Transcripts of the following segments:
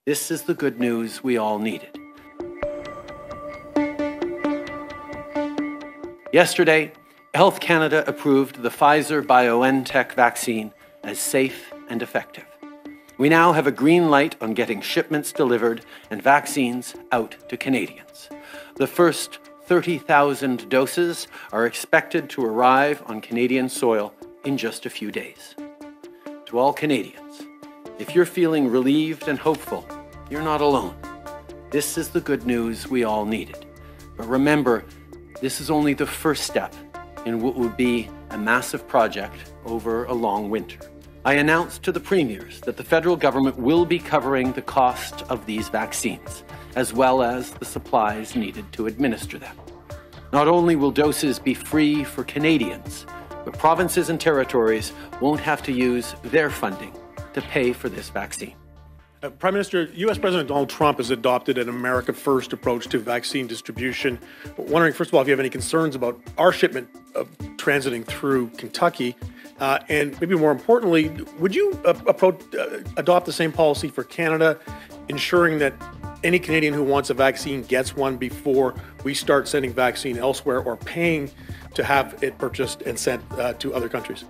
This is the good news we all needed. Yesterday, Health Canada approved the Pfizer BioNTech vaccine as safe and effective. We now have a green light on getting shipments delivered and vaccines out to Canadians. The first 30,000 doses are expected to arrive on Canadian soil in just a few days. To all Canadians, if you're feeling relieved and hopeful, you're not alone. This is the good news we all needed. But remember, this is only the first step in what would be a massive project over a long winter. I announced to the premiers that the federal government will be covering the cost of these vaccines, as well as the supplies needed to administer them. Not only will doses be free for Canadians, but provinces and territories won't have to use their funding to pay for this vaccine. Prime Minister, U.S. President Donald Trump has adopted an America First approach to vaccine distribution. Wondering, first of all, if you have any concerns about our shipment transiting through Kentucky, and maybe more importantly, would you adopt the same policy for Canada, ensuring that any Canadian who wants a vaccine gets one before we start sending vaccine elsewhere or paying to have it purchased and sent to other countries?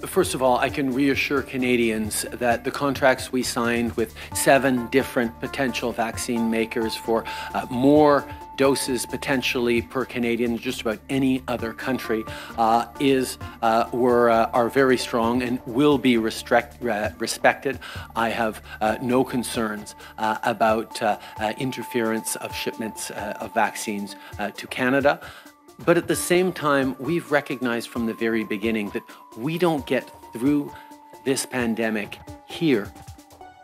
First of all, I can reassure Canadians that the contracts we signed with 7 different potential vaccine makers for more doses potentially per Canadian, just about any other country, are very strong and will be respected. I have no concerns about interference of shipments of vaccines to Canada. But at the same time, we've recognized from the very beginning that we don't get through this pandemic here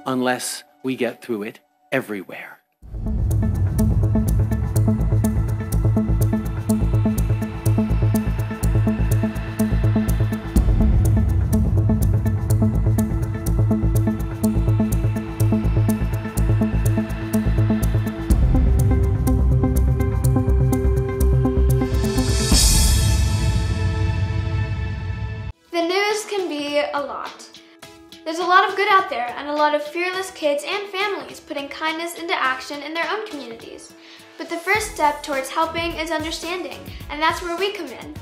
unless we get through it everywhere. A lot. There's a lot of good out there and a lot of fearless kids and families putting kindness into action in their own communities. But the first step towards helping is understanding, and that's where we come in.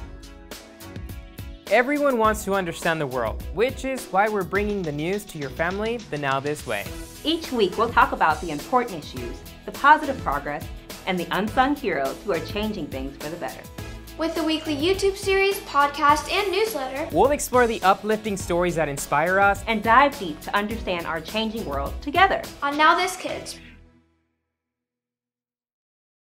Everyone wants to understand the world, which is why we're bringing the news to your family the NowThis way. Each week we'll talk about the important issues, the positive progress, and the unsung heroes who are changing things for the better. With the weekly YouTube series, podcast, and newsletter, we'll explore the uplifting stories that inspire us and dive deep to understand our changing world together on NowThis Kids.